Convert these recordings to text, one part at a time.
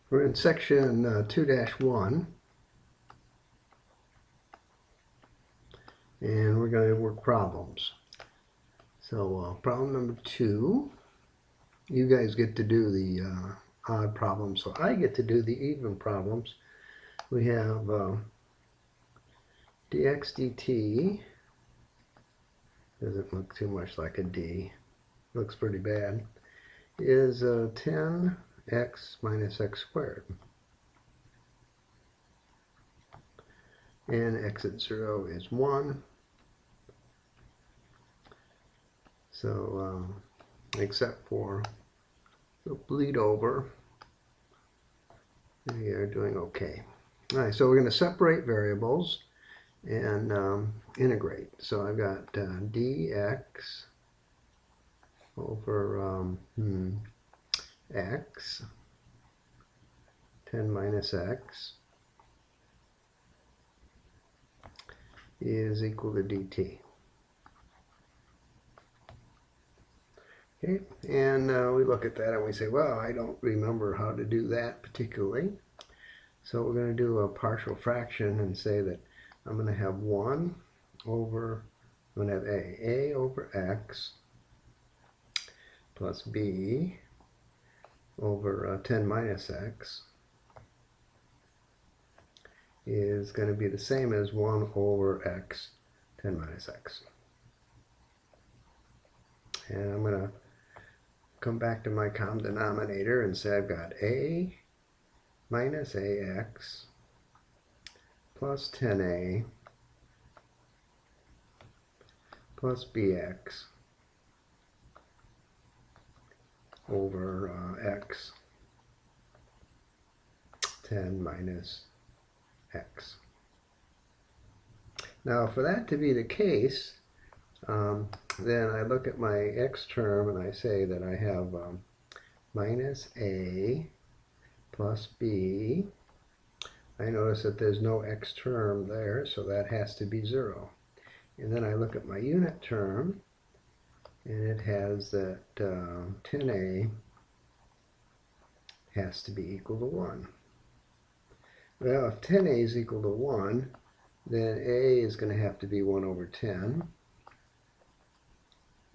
We're in section 2-1, and we're going to work problems. So problem number 2, you guys get to do the odd problems, so I get to do the even problems. We have dx dt, doesn't look too much like a d, looks pretty bad, is 10x minus x squared. And x at 0 is 1. So except for the bleed over, we are doing okay. All right, so we're going to separate variables and integrate. So I've got dx over x, 10 minus x, is equal to dt. Okay, and we look at that and we say, well, I don't remember how to do that particularly. So we're going to do a partial fraction and say that I'm going to have 1 over, I'm going to have a over x plus b over 10 minus x is going to be the same as 1 over x, 10 minus x. And I'm going to come back to my common denominator and say I've got a minus ax plus 10a plus bx over x, 10 minus x. Now for that to be the case, then I look at my x term and I say that I have minus a plus b. I notice that there's no x term there, so that has to be 0. And then I look at my unit term, and it has that 10a has to be equal to 1. Well, if 10a is equal to 1, then a is going to have to be 1 over 10.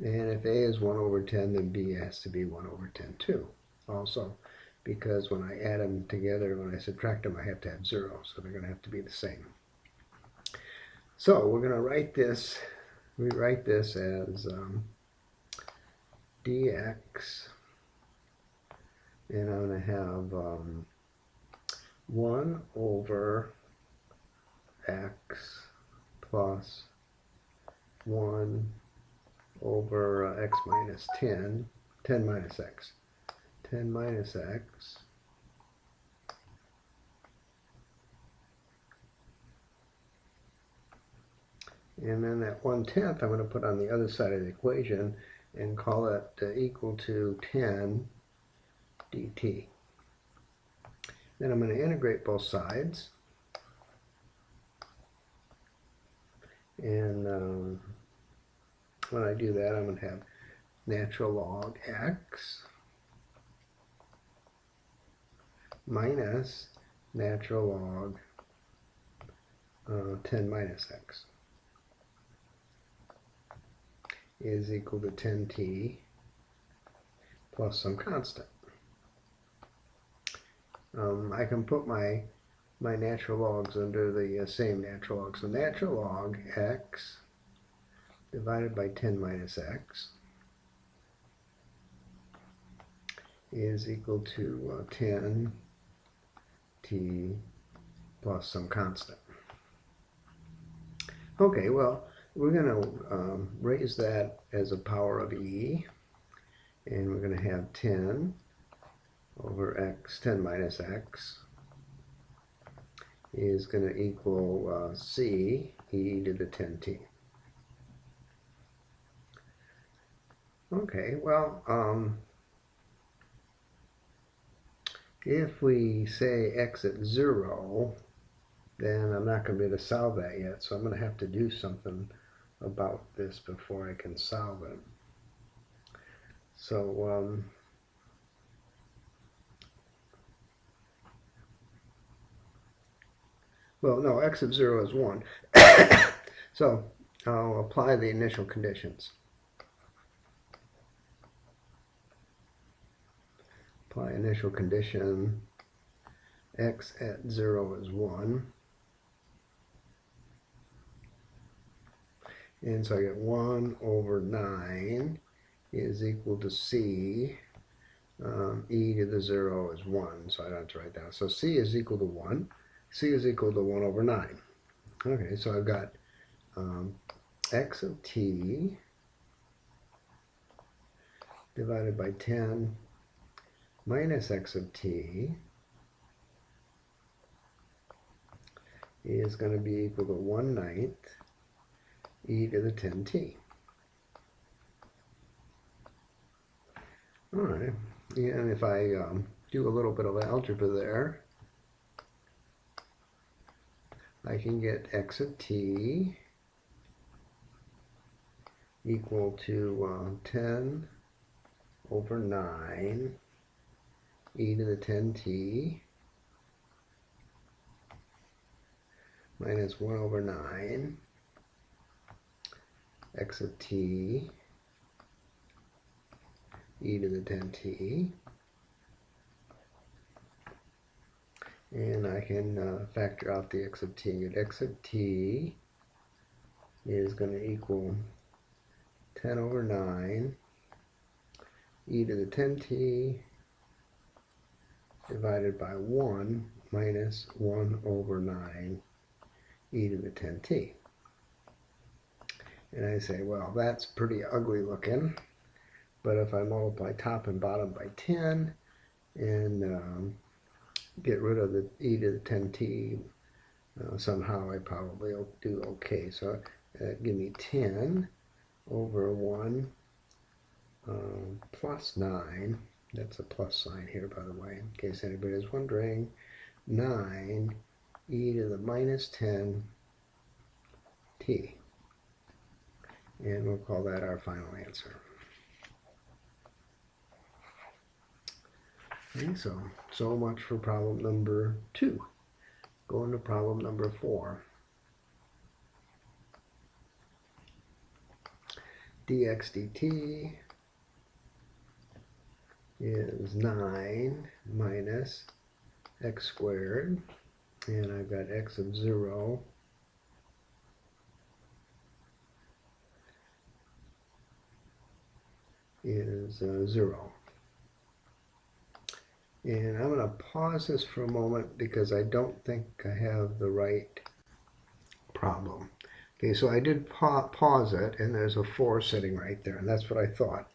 And if a is 1 over 10, then b has to be 1 over 10 too. Also, because when I add them together, when I subtract them, I have to have 0, so they're going to have to be the same. So we're going to write this, rewrite this as dx, and I'm going to have 1 over x plus 1 over x minus 10, 10 minus x, 10 minus x and then that 1/10 I'm going to put on the other side of the equation and call it equal to 10 dt. Then I'm going to integrate both sides, and when I do that, I'm going to have natural log x minus natural log 10 minus x is equal to 10t plus some constant. I can put my natural logs under the same natural log. So natural log x divided by 10 minus x is equal to 10t plus some constant. Okay, well, we're going to raise that as a power of e, and we're going to have 10 over x, 10 minus x, is going to equal c, e to the 10t. Okay, well, if we say x at 0, then I'm not going to be able to solve that yet, so I'm going to have to do something about this before I can solve it. So well, no, x of 0 is 1. So I'll apply the initial conditions. Apply initial condition, x at 0 is 1. And so I get 1 over 9 is equal to c. E to the 0 is 1, so I don't have to write that. So c is equal to 1. C is equal to 1 over 9. Okay, so I've got x of t divided by 10 minus x of t is going to be equal to 1/9 e to the 10t. All right, and if I do a little bit of algebra there, I can get x of t equal to 10 over 9 e to the 10t minus 1 over 9 x of t e to the 10t, and I can factor out the x of t. And x of t is going to equal 10 over 9 e to the 10t divided by 1 minus 1 over 9 e to the 10t. And I say, well, that's pretty ugly looking, but if I multiply top and bottom by 10 and get rid of the e to the 10t, somehow I probably will do okay. So give me 10 over 1 plus 9. That's a plus sign here, by the way, in case anybody is wondering. 9 e to the minus 10 t. And we'll call that our final answer. Okay, so much for problem number 2. Going to problem number 4. dx dt is 9 minus x squared, and I've got x of 0 is 0. And I'm going to pause this for a moment because I don't think I have the right problem. Okay, so I did pause it, and there's a 4 sitting right there, and that's what I thought.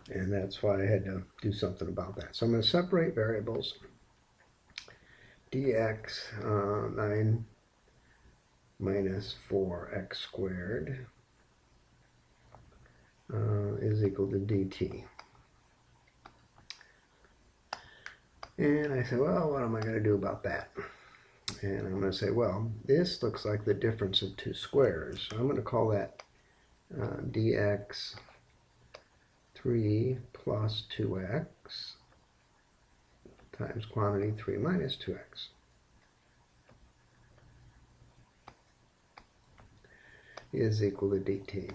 And that's why I had to do something about that. So I'm going to separate variables. dx 9 minus 4x squared is equal to dt. And I say, well, what am I going to do about that? And I'm going to say, well, this looks like the difference of two squares. So I'm going to call that dx 3 plus 2x times quantity 3 minus 2x. Is equal to dt.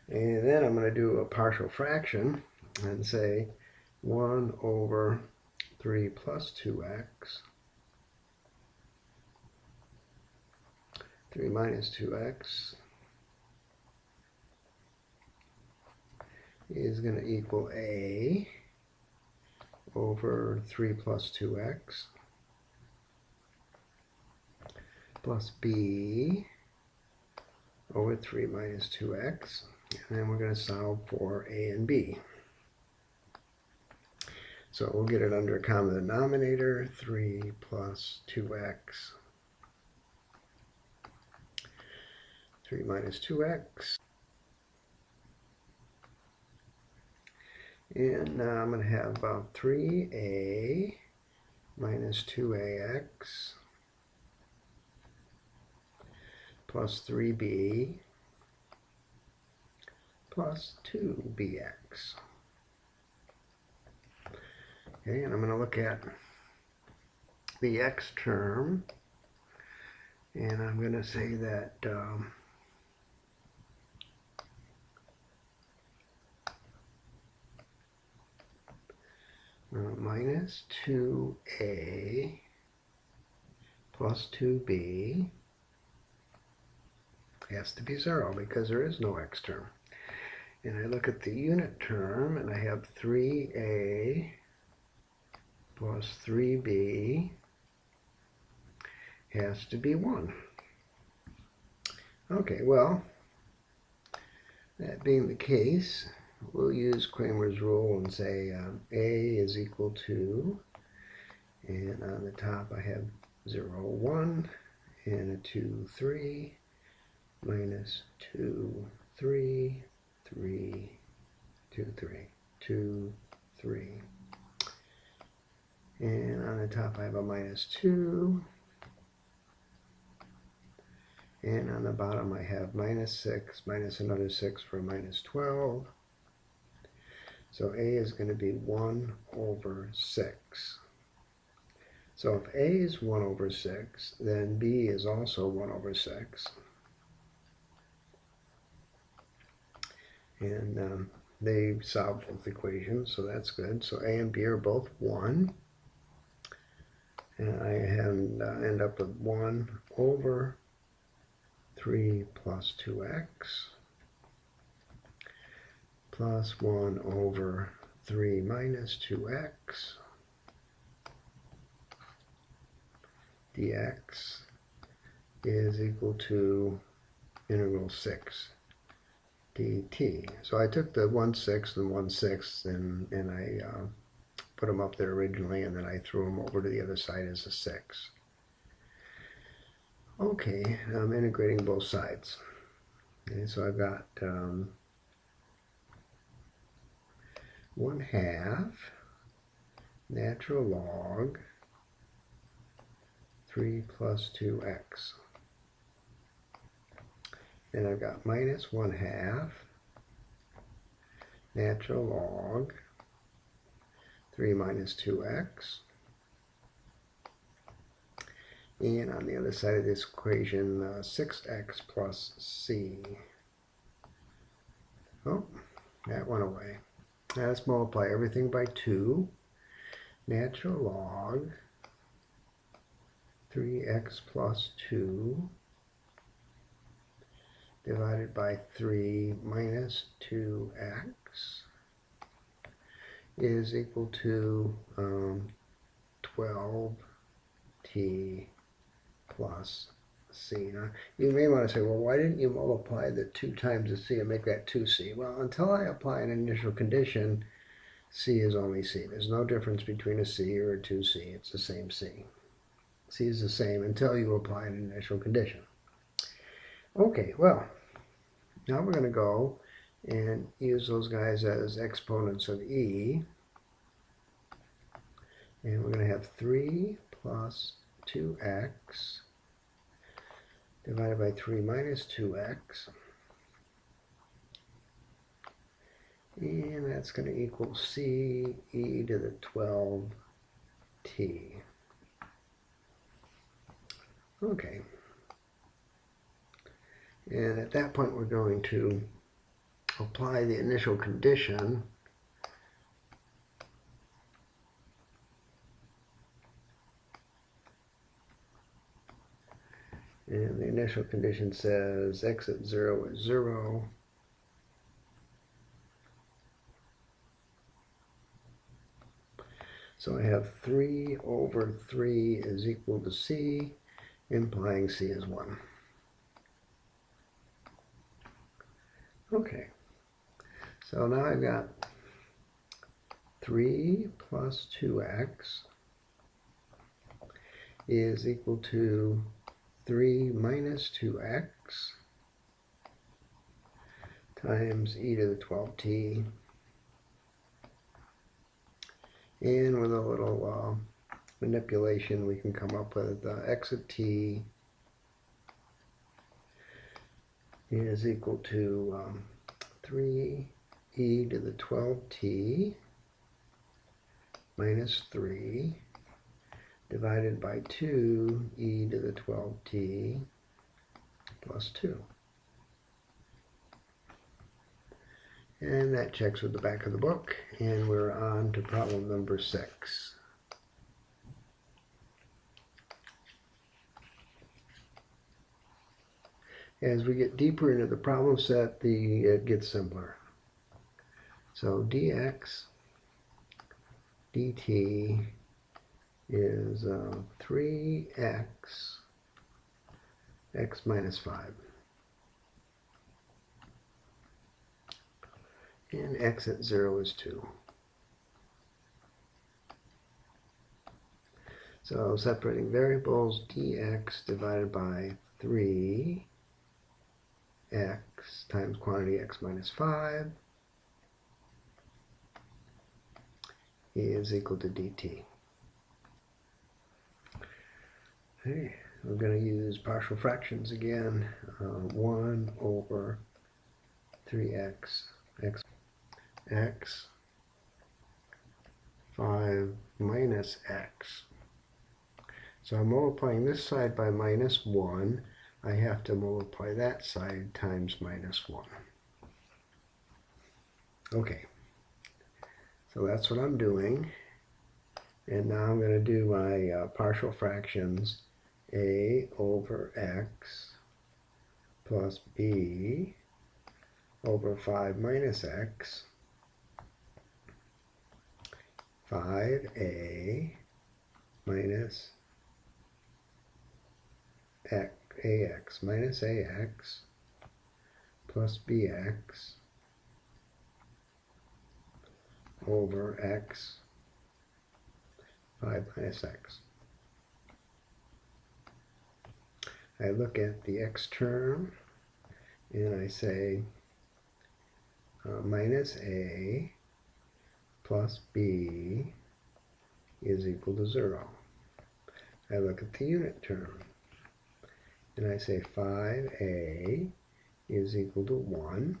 And then I'm going to do a partial fraction and say 1 over 3 plus 2x 3 minus 2x is going to equal a over 3 plus 2x plus b over 3 minus 2x. And then we're going to solve for a and b. So we'll get it under a common denominator, 3 plus 2x, 3 minus 2x. And now I'm going to have 3a minus 2ax plus 3b plus 2bx. Okay, and I'm going to look at the x term, And I'm going to say that minus 2a plus 2b has to be 0 because there is no x term. And I look at the unit term and I have 3a plus 3b has to be 1. Okay, well, that being the case, we'll use Cramer's rule and say a is equal to, and on the top I have 0, 1, and a 2, 3, minus 2, 3, 3, 2, 3, 2, 3. And on the top I have a minus 2. And on the bottom I have minus 6, minus another 6 for minus 12. So a is going to be 1 over 6. So if a is 1 over 6, then b is also 1 over 6. And they solve both equations, so that's good. So a and b are both 1. And I end up with 1 over 3 plus 2x plus 1 over 3 minus 2x dx is equal to integral 6 dt. So I took the 1/6 and 1/6 and I put them up there originally, and then I threw them over to the other side as a 6. Okay, I'm integrating both sides. Okay, so I've got 1/2 natural log 3 plus 2x. And I've got minus 1/2 natural log 3 minus 2x. And on the other side of this equation, 6x plus c. Oh, that went away. Now let's multiply everything by 2. Natural log 3x plus 2 divided by 3 minus 2x is equal to 12t plus c. Now, you may want to say, well, why didn't you multiply the 2 times the c and make that 2c? Well, until I apply an initial condition, c is only c. There's no difference between a c or a 2c. It's the same c. C is the same until you apply an initial condition. Okay, well, now we're going to go and use those guys as exponents of e. And we're going to have 3 plus 2x divided by 3 minus 2x. And that's going to equal c e to the 12t. Okay. And at that point we're going to apply the initial condition. And the initial condition says x at 0 is 0. So I have 3 over 3 is equal to c, implying c is 1. Okay, so now I've got 3 plus 2x is equal to 3 minus 2x times e to the 12t. And with a little manipulation, we can come up with x of t is equal to 3 e to the 12t minus 3 divided by 2e to the 12t plus 2. And that checks with the back of the book, and we're on to problem number 6. As we get deeper into the problem set, it gets simpler. So dx dt is 3x x minus 5. And x at 0 is 2. So separating variables, dx divided by 3x times quantity x minus 5 is equal to dt. Okay, we're going to use partial fractions again. 1 over 3x x 5 minus x. So I'm multiplying this side by minus 1. I have to multiply that side times minus 1. Okay, so that's what I'm doing. And now I'm going to do my partial fractions. A over x plus b over 5 minus x. 5a minus ax minus ax plus bx over x 5 minus x. I look at the x term and I say minus a plus b is equal to 0. I look at the unit term and I say 5a is equal to 1,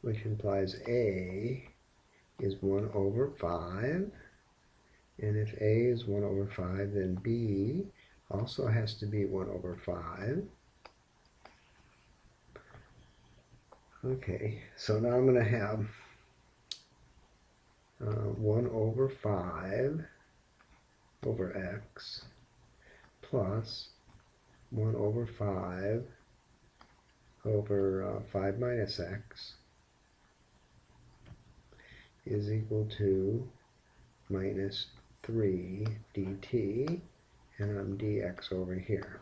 which implies a is 1 over 5. And if a is 1 over 5, then b also has to be 1 over 5. Okay, so now I'm going to have 1 over 5 over x plus 1 over 5 over 5 minus x is equal to minus 3 dt, and I'm dx over here.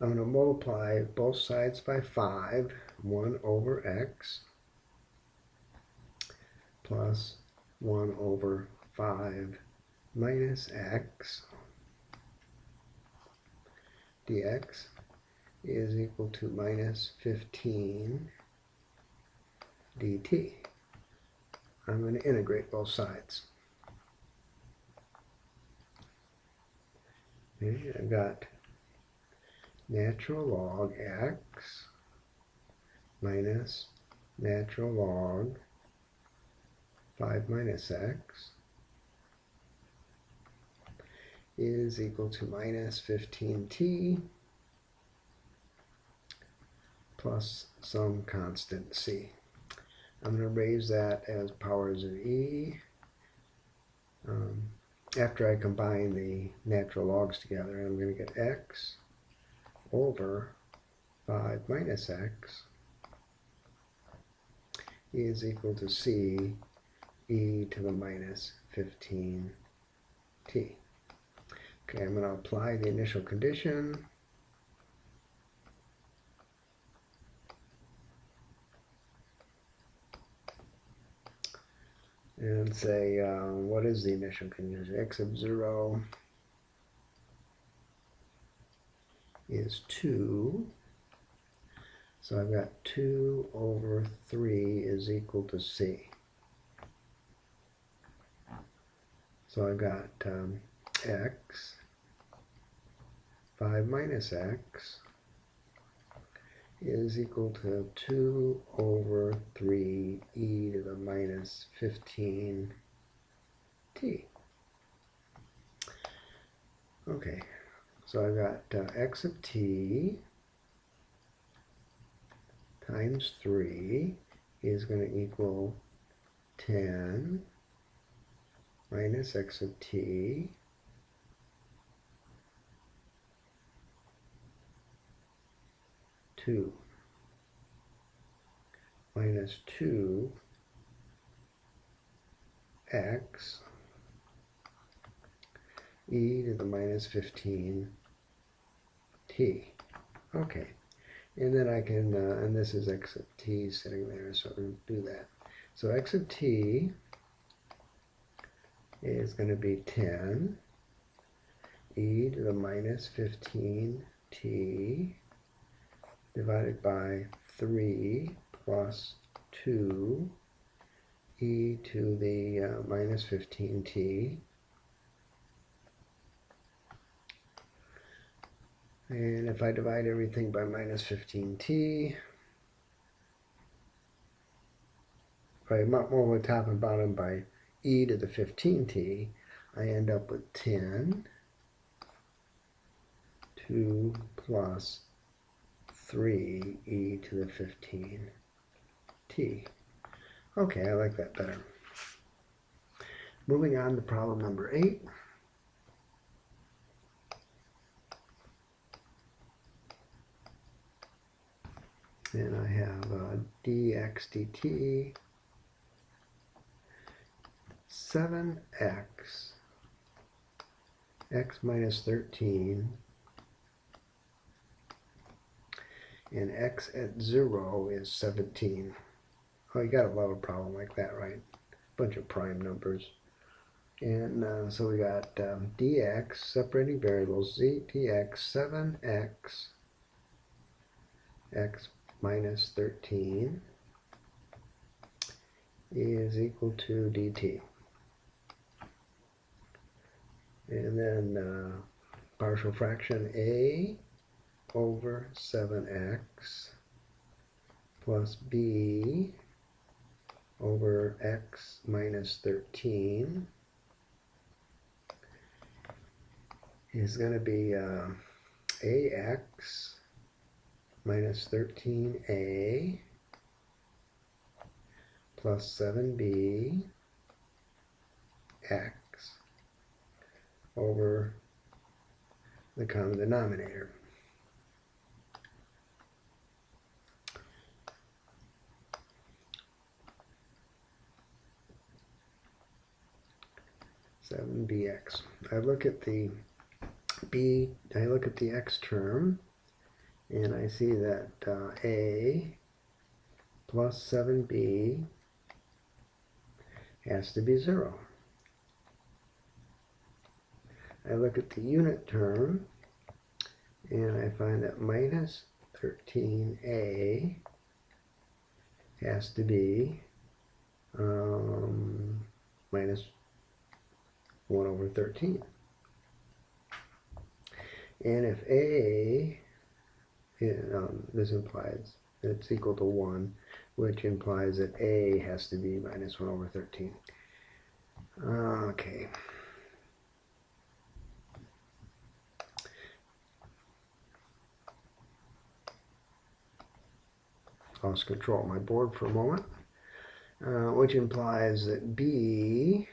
I'm going to multiply both sides by 5, 1 over x plus 1 over 5 minus x dx is equal to minus 15 dt. I'm going to integrate both sides. Okay, I've got natural log x minus natural log 5 minus x is equal to minus 15t plus some constant c. I'm going to raise that as powers of e. After I combine the natural logs together, I'm going to get x over 5 minus x is equal to c e to the minus 15t. Okay, I'm going to apply the initial condition. And say, what is the initial condition? X of 0 is 2. So I've got 2 over 3 is equal to c. So I've got x, 5 minus x is equal to 2 over 3 e to the minus 15t. Okay, so I've got x of t times 3 is going to equal 10 minus x of t two minus 2x e to the minus 15t. Okay, and then I can, and this is x of t sitting there, so I'm going to do that. So x of t is going to be 10 e to the minus 15t divided by 3 plus 2 e to the minus 15t. And if I divide everything by minus 15t, if I multiply top and bottom by e to the 15t, I end up with 10, 2 plus 3 e to the 15t. Okay, I like that better. Moving on to problem number 8. And I have dx dt 7x x minus 13 and x at 0 is 17. Oh, you gotta love a problem like that, right? Bunch of prime numbers. And so we got dx, separating variables, z dx 7x x minus 13 is equal to dt. And then partial fraction a over 7x plus b over x minus 13 is going to be ax minus 13a plus 7b x over the common denominator. bx. I look at the x term, and I see that a plus 7b has to be 0. I look at the unit term, and I find that minus 13a has to be minus 1 over 13. And if a, this implies that it's equal to 1, which implies that a has to be minus 1 over 13. Okay. Lost control of my board for a moment, which implies that b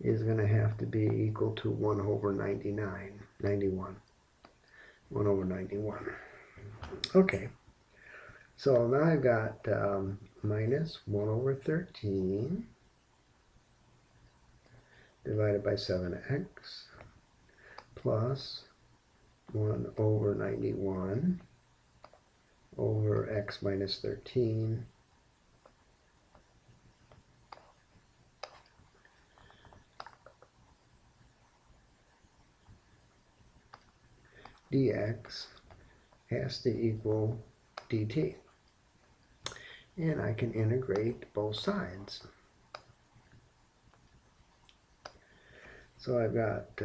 is going to have to be equal to 1 over 91. 1 over 91. Okay, so now I've got minus 1 over 13 divided by 7x plus 1 over 91 over x minus 13 dx has to equal dt. And I can integrate both sides. So I've got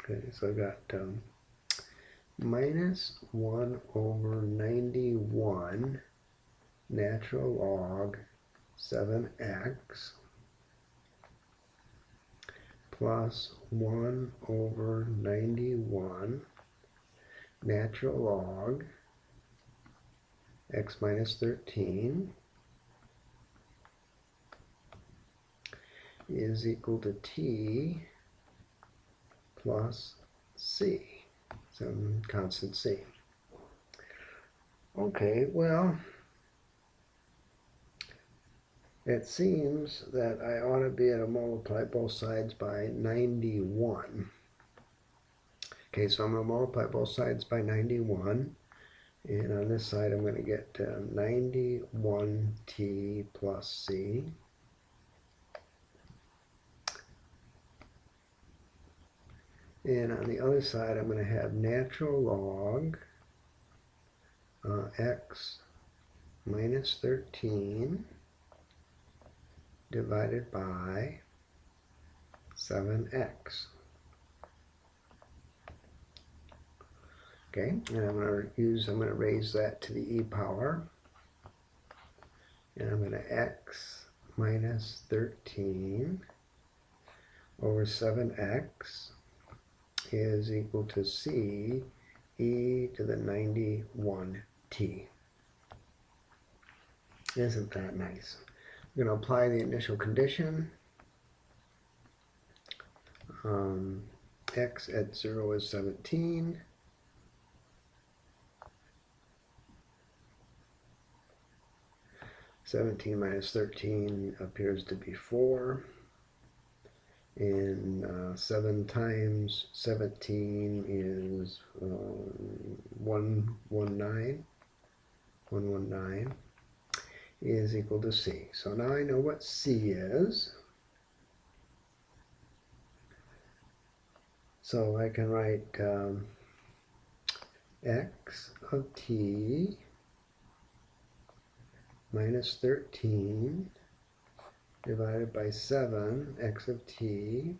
Okay, so I've got minus 1 over 91 natural log 7x plus 1 over 91 natural log x minus 13 is equal to t plus c, some constant c. Okay, well, it seems that I ought to be able to multiply both sides by 91. Okay, so I'm going to multiply both sides by 91. And on this side, I'm going to get 91t plus c. And on the other side, I'm going to have natural log x minus 13 divided by 7x. Okay, and I'm going to raise that to the e power. And I'm going to x minus 13 over 7x is equal to c e to the 91t. Isn't that nice? I'm going to apply the initial condition. X at 0 is 17. (17 minus 13 appears to be 4. And 7 times 17 is 119. 119 is equal to c. So now I know what c is. So I can write x of t minus 13 divided by 7 x of t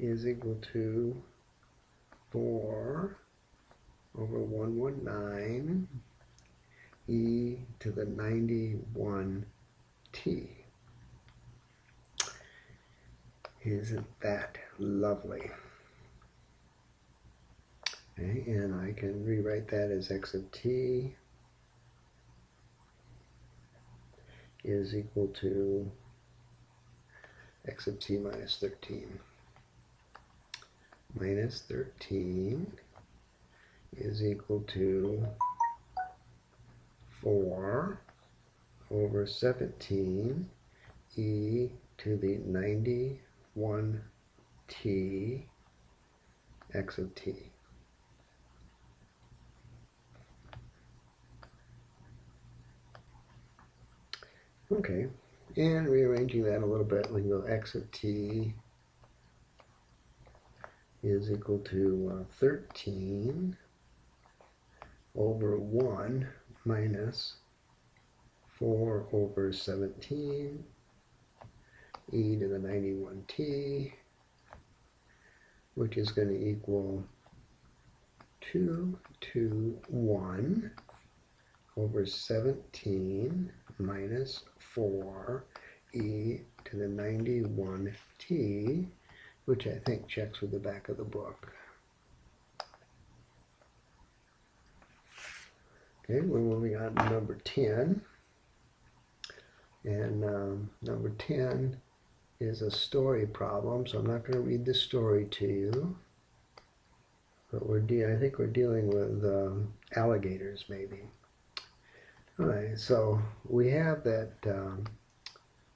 is equal to 4 over 119 e to the 91t. Isn't that lovely? Okay, and I can rewrite that as x of t is equal to x of t minus 13. Minus 13 is equal to 4 over 17 e to the 91t x of t. Okay, and rearranging that a little bit, we can go x of t is equal to 13 over 1 minus 4 over 17 e to the 91t, which is going to equal 2 to 1 over 17 minus 4 e to the 91t, which I think checks with the back of the book. Okay, we're moving on to number 10. And number 10 is a story problem, so I'm not going to read the story to you. But I think we're dealing with alligators, maybe. All right, so we have that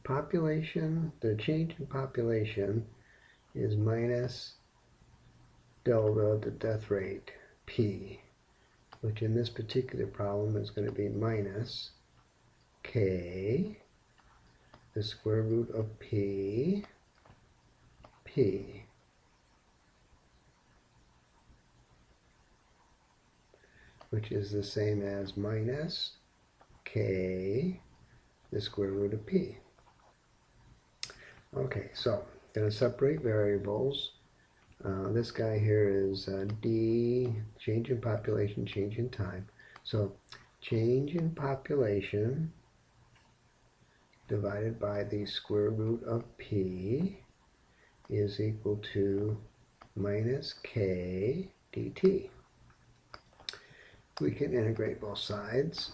population, the change in population is minus delta, the death rate, p, which in this particular problem is going to be minus k, the square root of p, which is the same as minus k, the square root of p. Okay, so going to separate variables. This guy here is D, change in population, change in time. So change in population divided by the square root of P is equal to minus K dt. We can integrate both sides.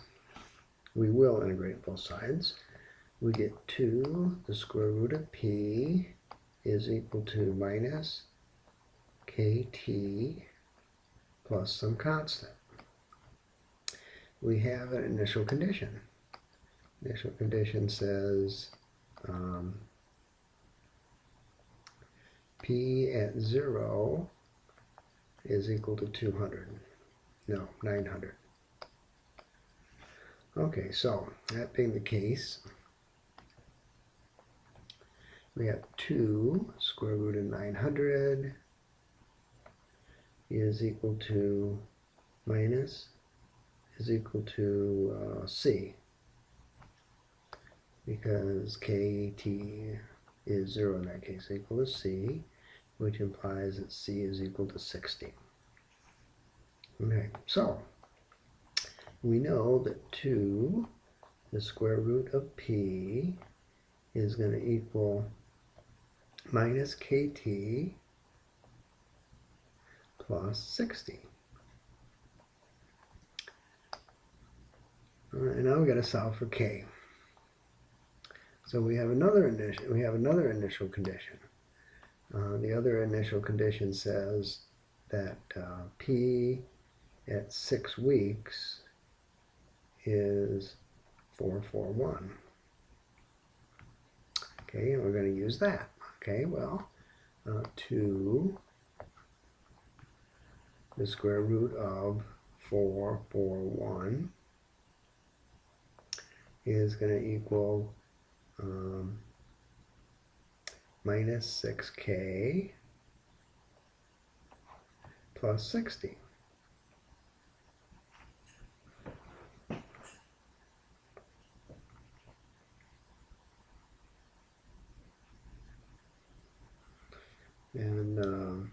We will integrate both sides. We get 2, the square root of P is equal to minus kt plus some constant. We have an initial condition. Initial condition says P at 0 is equal to 200. No, 900. Okay, so that being the case, we have 2 square root of 900 is equal to minus is equal to C, because kt is 0 in that case, equal to C, which implies that C is equal to 60. Okay, so we know that 2, the square root of P, is going to equal minus kt plus 60. All right, now we've got to solve for k. So we have another initial condition. The other initial condition says that P at 6 weeks is 441. Okay, and we're going to use that. Okay, well, 2 the square root of 441 is going to equal minus 6k plus 60. And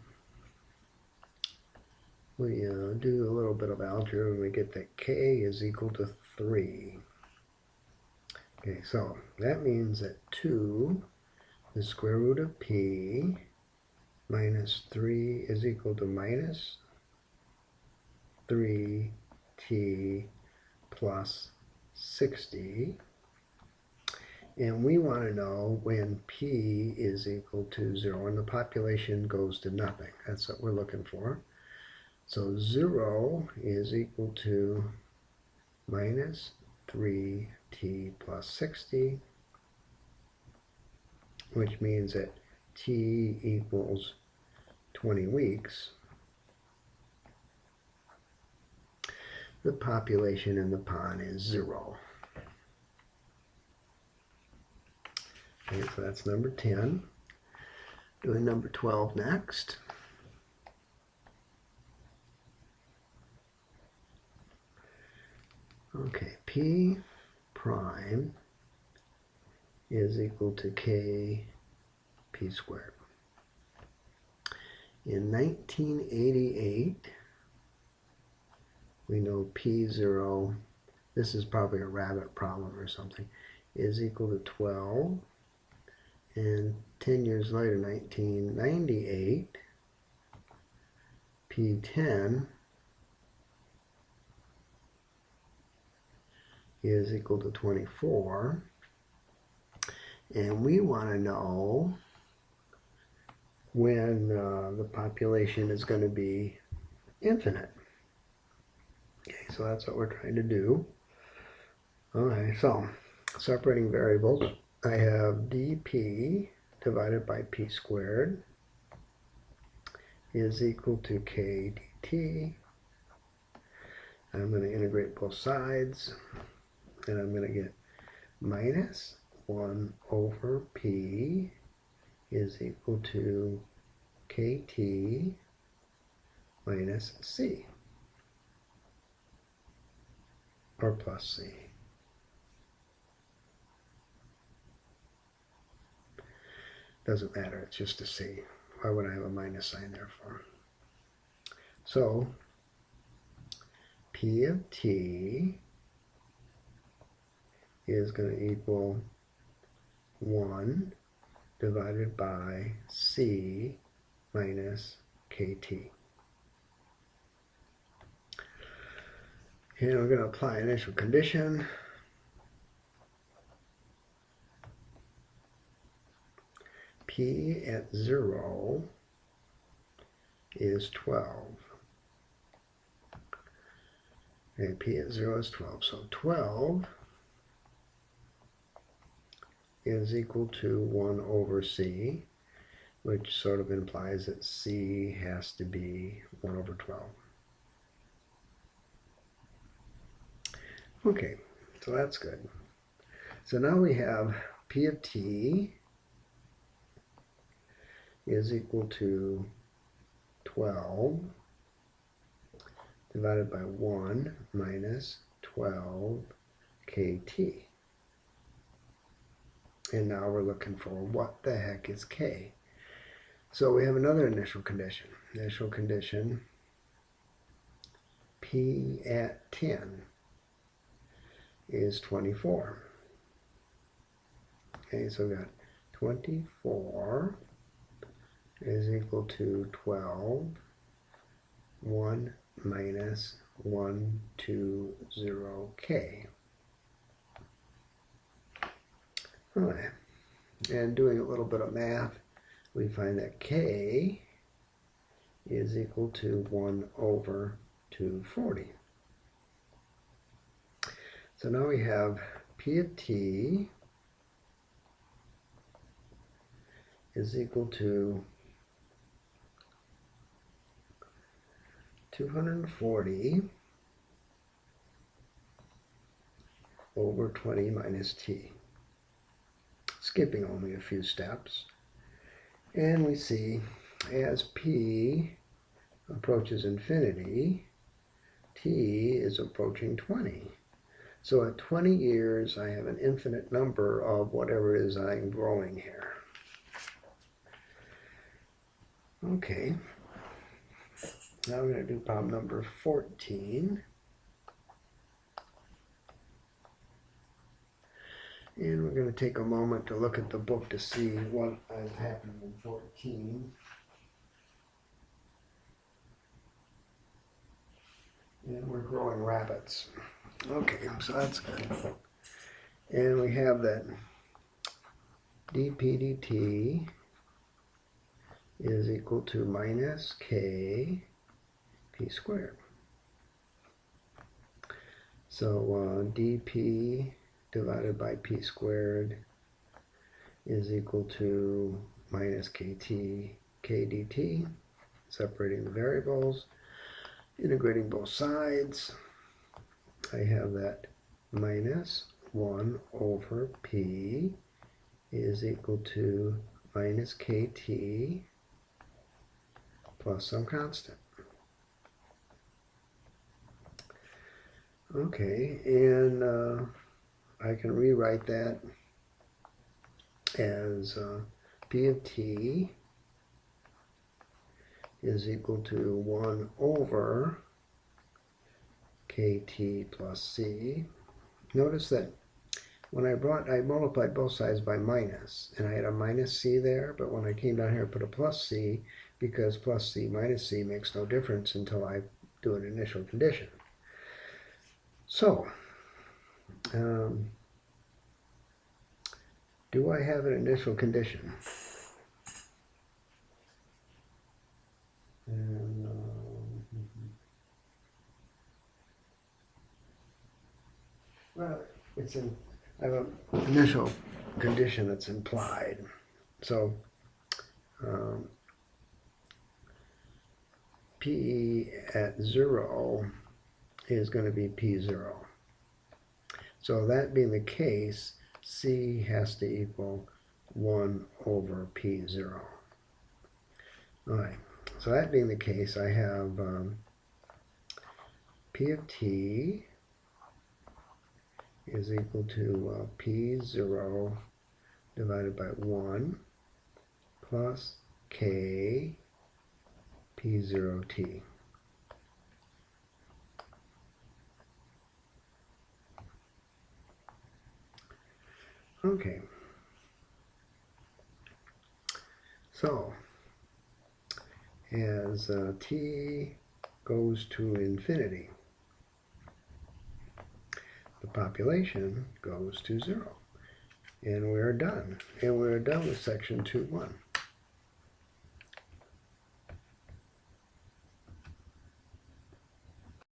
we do a little bit of algebra and we get that k is equal to 3. Okay, so that means that 2, the square root of P, minus 3 is equal to minus 3t plus 60. And we want to know when P is equal to 0 and the population goes to nothing. That's what we're looking for. So 0 is equal to minus 3t plus 60, which means that t equals 20 weeks. The population in the pond is 0. Okay, so that's number 10. Doing number 12 next. Okay, P prime is equal to k p squared. In 1988, we know P0, this is probably a rabbit problem or something, is equal to 12. And 10 years later, 1998, P10 is equal to 24. And we want to know when the population is going to be infinite. Okay, so that's what we're trying to do. Okay, so separating variables, I have dp divided by p squared is equal to k dt. I'm going to integrate both sides, and I'm going to get minus 1 over p is equal to kt minus c, or plus c. Doesn't matter, it's just a C. Why would I have a minus sign there for? So P of t is going to equal 1 divided by C minus kt. And we're going to apply initial condition. P at 0 is 12. Okay, P at 0 is 12. So 12 is equal to 1 over C, which sort of implies that C has to be 1 over 12. Okay, so that's good. So now we have P of t is equal to 12 divided by 1 minus 12 kt. And now we're looking for what the heck is k. So we have another initial condition. Initial condition P at 10 is 24. Okay, so we got 24 is equal to 12, 1 minus 120k. All right, and doing a little bit of math, we find that k is equal to 1 over 240. So now we have P of t is equal to 240 over 20 minus t. Skipping only a few steps. And we see as p approaches infinity, t is approaching 20. So at 20 years, I have an infinite number of whatever it is I'm growing here. Okay. Now we're going to do problem number 14. And we're going to take a moment to look at the book to see what has happened in 14. And we're growing rabbits. Okay, so that's good. And we have that dp dt is equal to minus k p squared. So dp divided by p squared is equal to minus kt k dt, separating the variables, integrating both sides. I have that minus 1 over p is equal to minus kt plus some constant. Okay, and I can rewrite that as P of t is equal to 1 over kt plus c. Notice that when I multiplied both sides by minus, and I had a minus c there, but when I came down here I put a plus c, because plus c minus c makes no difference until I do an initial condition. So, do I have an initial condition? And, well, I have an initial condition that's implied. So, P at 0 is going to be P0. So that being the case, C has to equal 1 over P0. All right, so that being the case, I have P of t is equal to P0 divided by 1 plus k p0t. Okay. So, as t goes to infinity, the population goes to 0. And we're done. And we're done with section 2.1.